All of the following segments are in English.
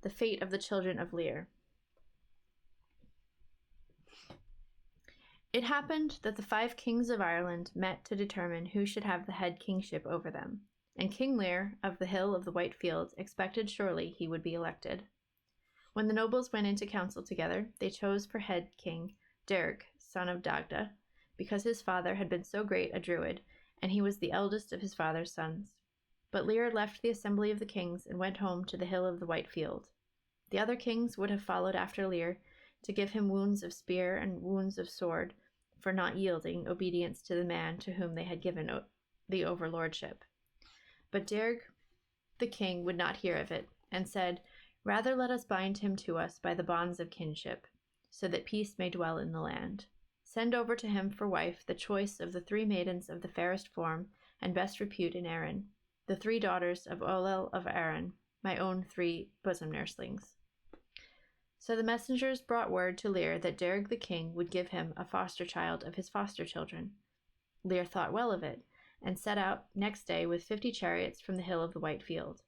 the fate of the children of Lyr. It happened that the 5 kings of Ireland met to determine who should have the head kingship over them, and King Lyr of the Hill of the White Field expected surely he would be elected. When the nobles went into council together, they chose for head king Derg, son of Dagda, because his father had been so great a druid, and he was the eldest of his father's sons. But Lyr left the assembly of the kings and went home to the Hill of the White Field. The other kings would have followed after Lyr to give him wounds of spear and wounds of sword for not yielding obedience to the man to whom they had given the overlordship. But Derg the king would not hear of it, and said, "Rather let us bind him to us by the bonds of kinship, so that peace may dwell in the land. Send over to him for wife the choice of the 3 maidens of the fairest form and best repute in Erin, the 3 daughters of Ordeal of Erin, my own 3 bosom nurslings." So the messengers brought word to Lyr that Derg the king would give him a foster child of his foster children. Lyr thought well of it, and set out next day with 50 chariots from the Hill of the White Field.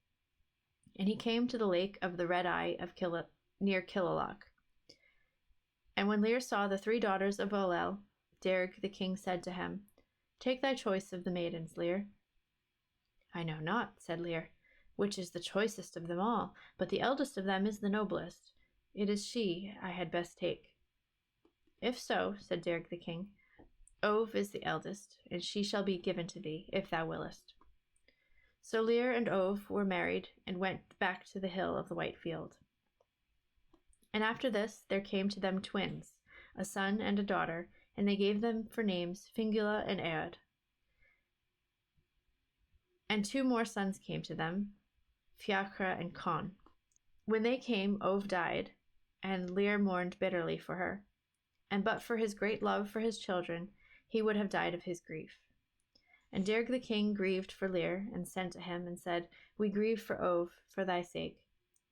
And he came to the lake of the Red Eye of near Killallock. And when Lyr saw the 3 daughters of Ordeal, Derg the king said to him, "Take thy choice of the maidens, Lyr." "I know not," said Lyr, "which is the choicest of them all, but the eldest of them is the noblest. It is she I had best take." "If so," said Derg the king, "Ove is the eldest, and she shall be given to thee, if thou willest." So Lyr and Ove were married and went back to the Hill of the White Field. And after this there came to them twins, a son and a daughter, and they gave them for names Fingula and Eod. And 2 more sons came to them, Fiachra and Con. When they came, Ove died, and Lyr mourned bitterly for her. And but for his great love for his children, he would have died of his grief. And Derg the king grieved for Lyr, and sent to him, and said, "We grieve for Ove, for thy sake.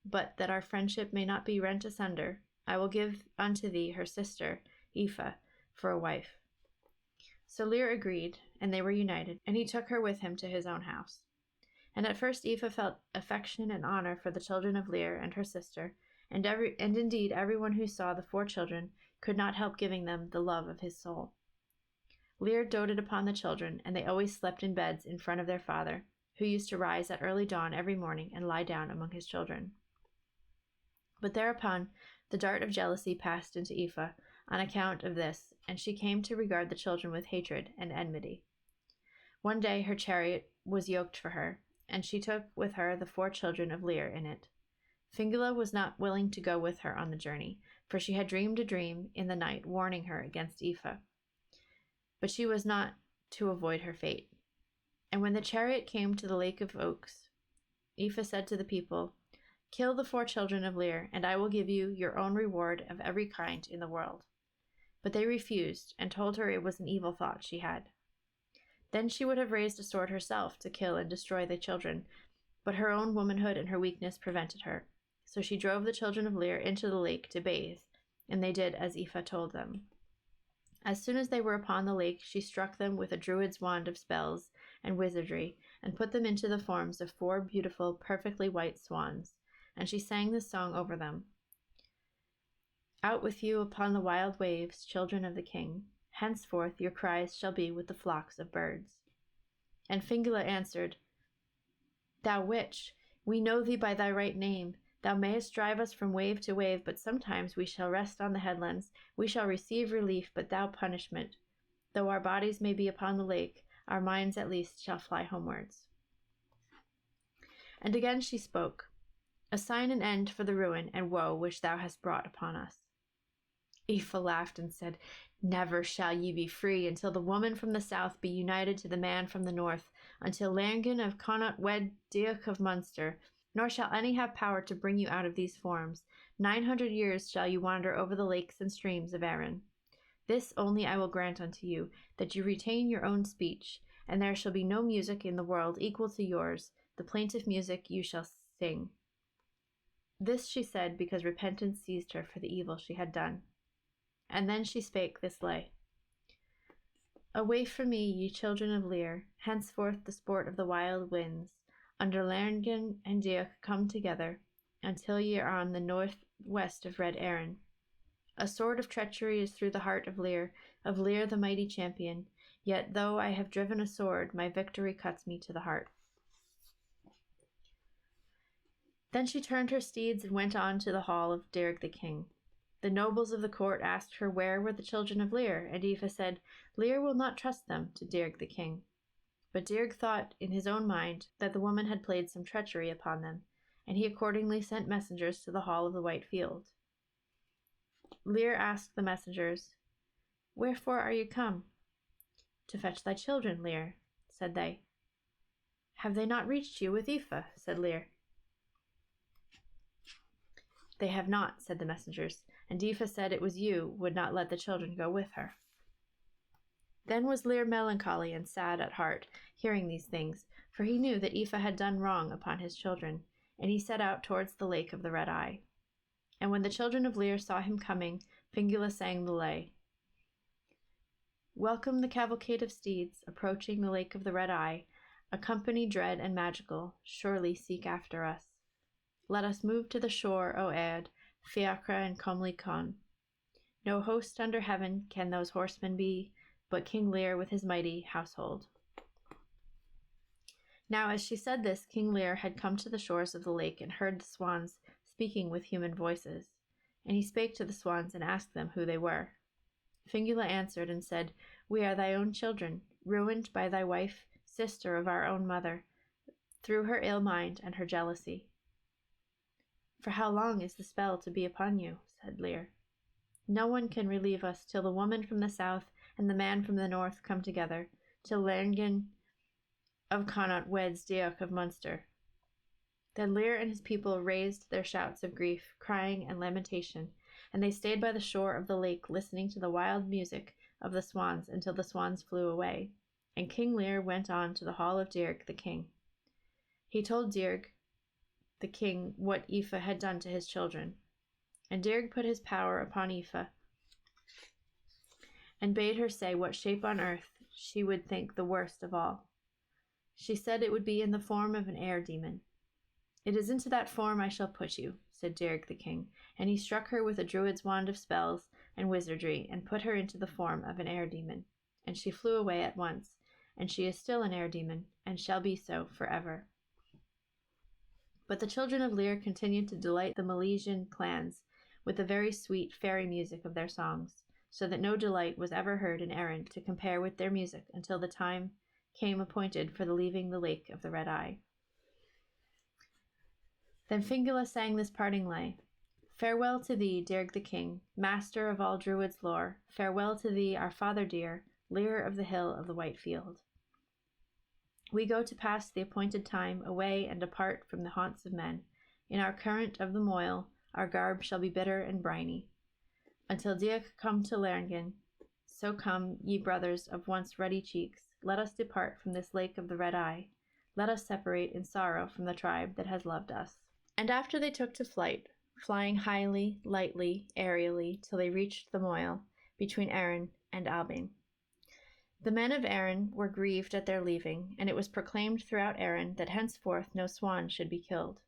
But that our friendship may not be rent asunder, I will give unto thee her sister, Aoife, for a wife." So Lyr agreed, and they were united, and he took her with him to his own house. And at first Aoife felt affection and honor for the children of Lyr and her sister, and indeed everyone who saw the 4 children could not help giving them the love of his soul. Lyr doted upon the children, and they always slept in beds in front of their father, who used to rise at early dawn every morning and lie down among his children. But thereupon the dart of jealousy passed into Aoife on account of this, and she came to regard the children with hatred and enmity. One day her chariot was yoked for her, and she took with her the 4 children of Lyr in it. Fingula was not willing to go with her on the journey, for she had dreamed a dream in the night warning her against Aoife. But she was not to avoid her fate. And when the chariot came to the Lake of Oaks, Aoife said to the people, "Kill the 4 children of Lyr, and I will give you your own reward of every kind in the world." But they refused, and told her it was an evil thought she had. Then she would have raised a sword herself to kill and destroy the children, but her own womanhood and her weakness prevented her. So she drove the children of Lyr into the lake to bathe, and they did as Aoife told them. As soon as they were upon the lake, she struck them with a druid's wand of spells and wizardry, and put them into the forms of 4 beautiful, perfectly white swans, and she sang this song over them. "Out with you upon the wild waves, children of the king. Henceforth your cries shall be with the flocks of birds." And Fingula answered, "Thou witch, we know thee by thy right name. Thou mayest drive us from wave to wave, but sometimes we shall rest on the headlands. We shall receive relief, but thou punishment. Though our bodies may be upon the lake, our minds at least shall fly homewards." And again she spoke, "Assign an end for the ruin and woe which thou hast brought upon us." Aoife laughed and said, "Never shall ye be free until the woman from the south be united to the man from the north, until Lurgan of Connaught wed Duke of Munster, nor shall any have power to bring you out of these forms. 900 years shall you wander over the lakes and streams of Erin. This only I will grant unto you, that you retain your own speech, and there shall be no music in the world equal to yours, the plaintive music you shall sing." This she said because repentance seized her for the evil she had done. And then she spake this lay: "Away from me, ye children of Lyr, henceforth the sport of the wild winds. Under Lurgan and Duke come together, until ye are on the northwest of Red Erin. A sword of treachery is through the heart of Lyr the mighty champion. Yet though I have driven a sword, my victory cuts me to the heart. Then she turned her steeds and went on to the hall of Dyrg the king. The nobles of the court asked her where were the children of Lyr, and Aoife said, Lyr will not trust them to Dyrg the king. But Dyrg thought in his own mind that the woman had played some treachery upon them, and he accordingly sent messengers to the hall of the White Field. Lyr asked the messengers, Wherefore are you come? To fetch thy children, Lyr, said they. Have they not reached you with Aoife? Said Lyr. They have not, said the messengers, and Aoife said it was you would not let the children go with her. Then was Lyr melancholy and sad at heart, hearing these things, for he knew that Aoife had done wrong upon his children, and he set out towards the lake of the Red Eye. And when the children of Lyr saw him coming, Fingula sang the lay. Welcome the cavalcade of steeds, approaching the lake of the Red Eye, a company dread and magical, surely seek after us. Let us move to the shore, O Ead, Fiachra and comely Con. No host under heaven can those horsemen be, but King Lyr with his mighty household. Now as she said this, King Lyr had come to the shores of the lake and heard the swans speaking with human voices. And he spake to the swans and asked them who they were. Fingula answered and said, We are thy own children, ruined by thy wife, sister of our own mother, through her ill mind and her jealousy. For how long is the spell to be upon you? Said Lyr. No one can relieve us till the woman from the south and the man from the north come together, till Lurgan of Connaught weds Deoch of Munster. Then Lyr and his people raised their shouts of grief, crying and lamentation, and they stayed by the shore of the lake listening to the wild music of the swans until the swans flew away, and King Lyr went on to the hall of Dyrg the king. He told Dyrg the king what Aoife had done to his children, and Dyrg put his power upon Aoife, and bade her say what shape on earth she would think the worst of all. She said it would be in the form of an air demon. It is into that form I shall put you, said Dyrg the king, and he struck her with a druid's wand of spells and wizardry, and put her into the form of an air demon. And she flew away at once, and she is still an air demon, and shall be so forever. But the children of Lyr continued to delight the Milesian clans with the very sweet fairy music of their songs, so that no delight was ever heard in Erin to compare with their music until the time came appointed for the leaving the lake of the Red Eye. Then Fingula sang this parting lay. Farewell to thee, Dyrg the king, master of all Druids' lore. Farewell to thee, our father dear, Lyr of the hill of the White Field. We go to pass the appointed time away and apart from the haunts of men. In our current of the Moyle, our garb shall be bitter and briny. Until Deoch come to Lurgan, so come, ye brothers of once ruddy cheeks. Let us depart from this lake of the Red Eye. Let us separate in sorrow from the tribe that has loved us. And after they took to flight, flying highly, lightly, aerially, till they reached the Moyle, between Erin and Albin. The men of Erin were grieved at their leaving, and it was proclaimed throughout Erin that henceforth no swan should be killed.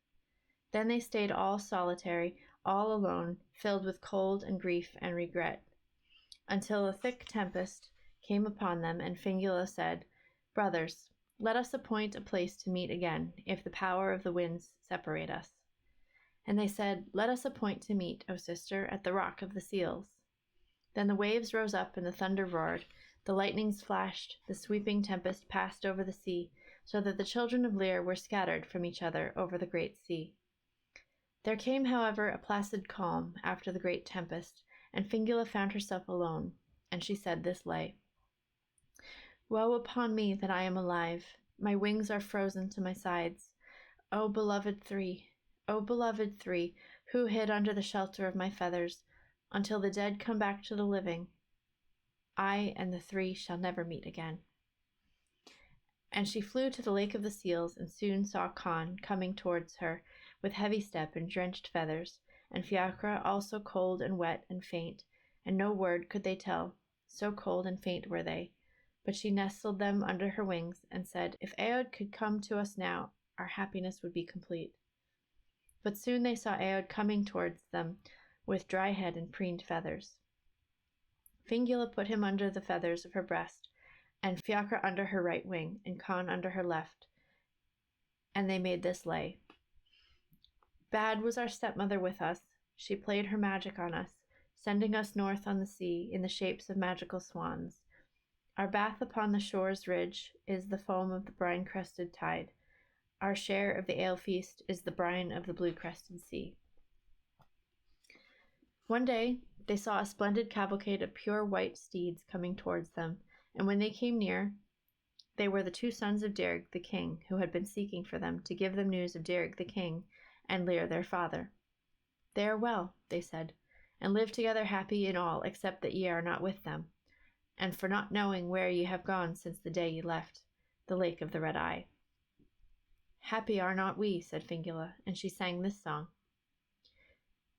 Then they stayed all solitary, all alone, filled with cold and grief and regret, until a thick tempest came upon them, and Fingula said, Brothers, let us appoint a place to meet again, if the power of the winds separate us. And they said, Let us appoint to meet, O sister, at the rock of the seals. Then the waves rose up and the thunder roared, the lightnings flashed, the sweeping tempest passed over the sea, so that the children of Lyr were scattered from each other over the great sea. There came, however, a placid calm after the great tempest, and Fingula found herself alone, and she said this lay. Woe upon me that I am alive, my wings are frozen to my sides. O beloved three, who hid under the shelter of my feathers, until the dead come back to the living, I and the three shall never meet again. And she flew to the lake of the seals, and soon saw Con coming towards her with heavy step and drenched feathers, and Fiachra also cold and wet and faint, and no word could they tell, so cold and faint were they. But she nestled them under her wings, and said, If Eod could come to us now, our happiness would be complete. But soon they saw Eod coming towards them with dry head and preened feathers. Fingula put him under the feathers of her breast, and Fiachra under her right wing, and Con under her left, and they made this lay. Bad was our stepmother with us. She played her magic on us, sending us north on the sea in the shapes of magical swans. Our bath upon the shore's ridge is the foam of the brine-crested tide. Our share of the ale feast is the brine of the blue-crested sea. One day they saw a splendid cavalcade of pure white steeds coming towards them, and when they came near, they were the two sons of Dearg the king, who had been seeking for them to give them news of Dearg the king and Lyr their father. They are well, they said, and live together happy in all, except that ye are not with them, and for not knowing where ye have gone since the day ye left the Lake of the Red Eye. Happy are not we, said Fingula, and she sang this song.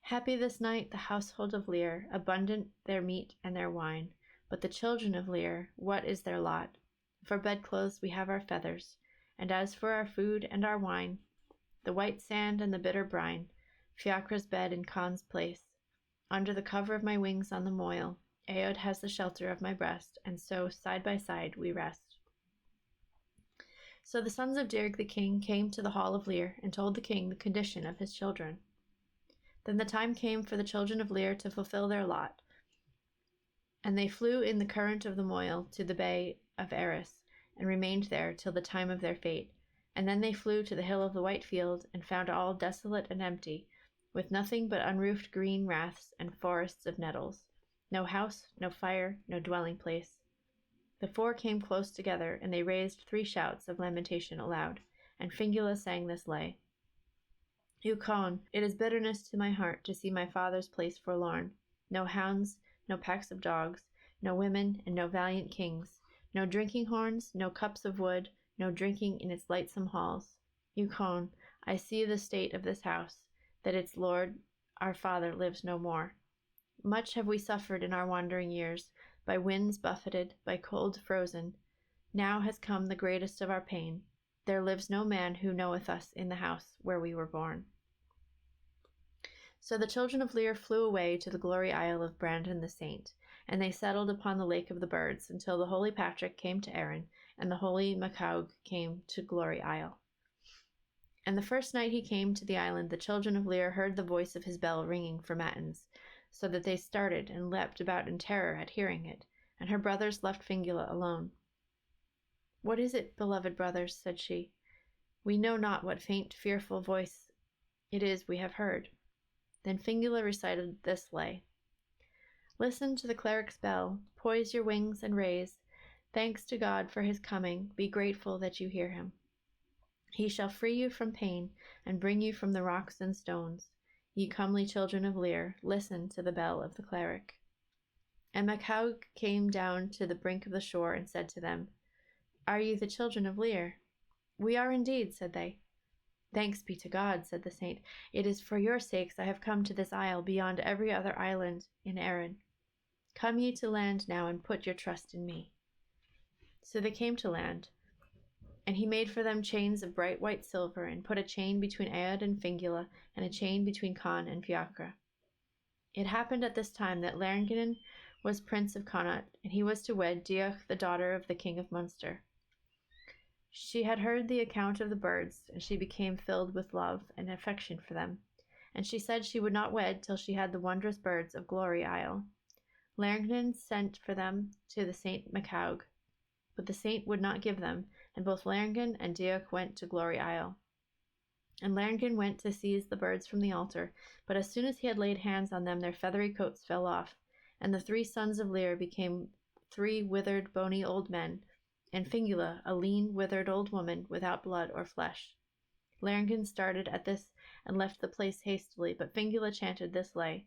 Happy this night the household of Lyr, abundant their meat and their wine. But the children of Lyr, what is their lot? For bedclothes we have our feathers, and as for our food and our wine, the white sand and the bitter brine, Fiachra's bed in Con's place. Under the cover of my wings on the moil, Eod has the shelter of my breast, and so side by side we rest. So the sons of Dearg the king came to the hall of Lyr and told the king the condition of his children. Then the time came for the children of Lyr to fulfill their lot, and they flew in the current of the Moyle to the bay of Eris, and remained there till the time of their fate. And then they flew to the hill of the white field, and found all desolate and empty, with nothing but unroofed green raths and forests of nettles. No house, no fire, no dwelling place. The four came close together, and they raised 3 shouts of lamentation aloud, and Fingula sang this lay. Con, it is bitterness to my heart to see my father's place forlorn. No hounds, no packs of dogs, no women, and no valiant kings, no drinking horns, no cups of wood, no drinking in its lightsome halls. Con, I see the state of this house, that its lord, our father, lives no more. Much have we suffered in our wandering years, by winds buffeted, by cold frozen. Now has come the greatest of our pain. There lives no man who knoweth us in the house where we were born. So the children of Lyr flew away to the glory isle of Brandon the Saint, and they settled upon the Lake of the Birds until the holy Patrick came to Erin, and the holy Macaug came to Glory Isle. And the first night he came to the island, the children of Lyr heard the voice of his bell ringing for matins, so that they started and leapt about in terror at hearing it, and her brothers left Fingula alone. What is it, beloved brothers? Said she. We know not what faint, fearful voice it is we have heard. Then Fingula recited this lay. Listen to the cleric's bell, poise your wings and raise. Thanks to God for his coming, be grateful that you hear him. He shall free you from pain and bring you from the rocks and stones. Ye comely children of Lyr, listen to the bell of the cleric. And Macaug came down to the brink of the shore and said to them, Are ye the children of Lyr? We are indeed, said they. Thanks be to God, said the saint. It is for your sakes I have come to this isle beyond every other island in Erin. Come ye to land now and put your trust in me. So they came to land, and he made for them chains of bright white silver, and put a chain between Eod and Fingula, and a chain between Con and Fiachra. It happened at this time that Llanginn was prince of Connaught, and he was to wed Diolch, the daughter of the king of Munster. She had heard the account of the birds, and she became filled with love and affection for them, and she said she would not wed till she had the wondrous birds of Glory Isle. Llanginn sent for them to the Saint Macaug, but the saint would not give them, and both Llanginn and Diolch went to Glory Isle. And Llanginn went to seize the birds from the altar, but as soon as he had laid hands on them, their feathery coats fell off, and the 3 sons of Lyr became 3 withered, bony old men, and Fingula, a lean, withered old woman without blood or flesh. Llanginn started at this and left the place hastily, but Fingula chanted this lay.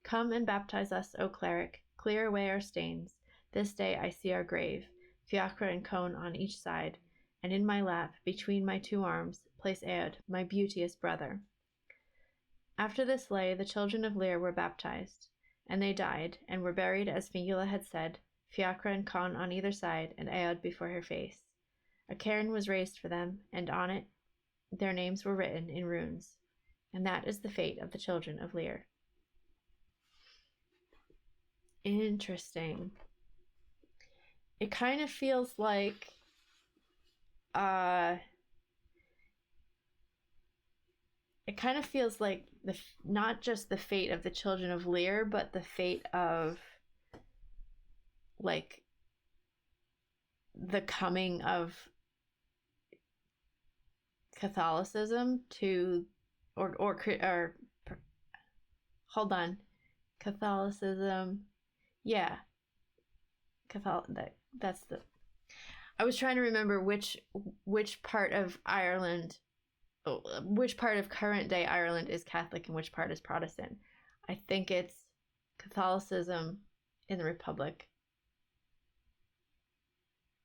Come and baptize us, O cleric, clear away our stains. This day I see our grave, Fiachra and Con on each side, and in my lap, between my 2 arms, place Eod, my beauteous brother. After this lay, the children of Lyr were baptized, and they died, and were buried as Fingula had said, Fiachra and Con on either side, and Eod before her face. A cairn was raised for them, and on it their names were written in runes. And that is the fate of the children of Lyr. Interesting. It kind of feels like not just the fate of the children of Lyr, but the fate of like the coming of Catholicism to or hold on, Catholicism, yeah, that's the. I was trying to remember which part of Ireland, which part of current day Ireland is Catholic and which part is Protestant. I think it's Catholicism in the Republic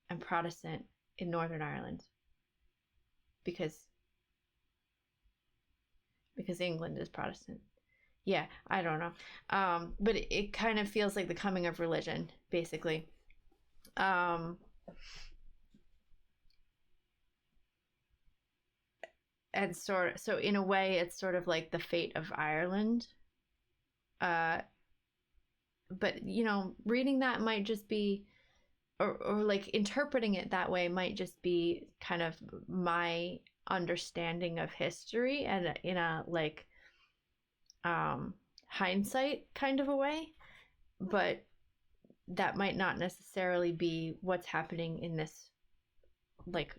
and Protestant in Northern Ireland, because England is Protestant. Yeah, I don't know. But it kind of feels like the coming of religion, basically. And so in a way, it's sort of like the fate of Ireland. But reading that might just be, or like interpreting it that way might just be kind of my understanding of history, and in a like hindsight kind of a way, but that might not necessarily be what's happening in this, like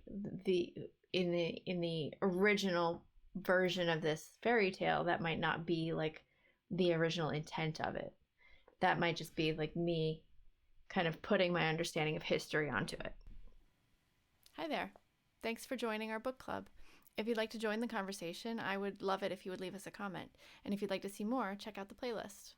in the original version of this fairy tale. That might not be like the original intent of it. That might just be like me kind of putting my understanding of history onto it. Hi there. Thanks for joining our book club. If you'd like to join the conversation, I would love it if you would leave us a comment. And if you'd like to see more, check out the playlist.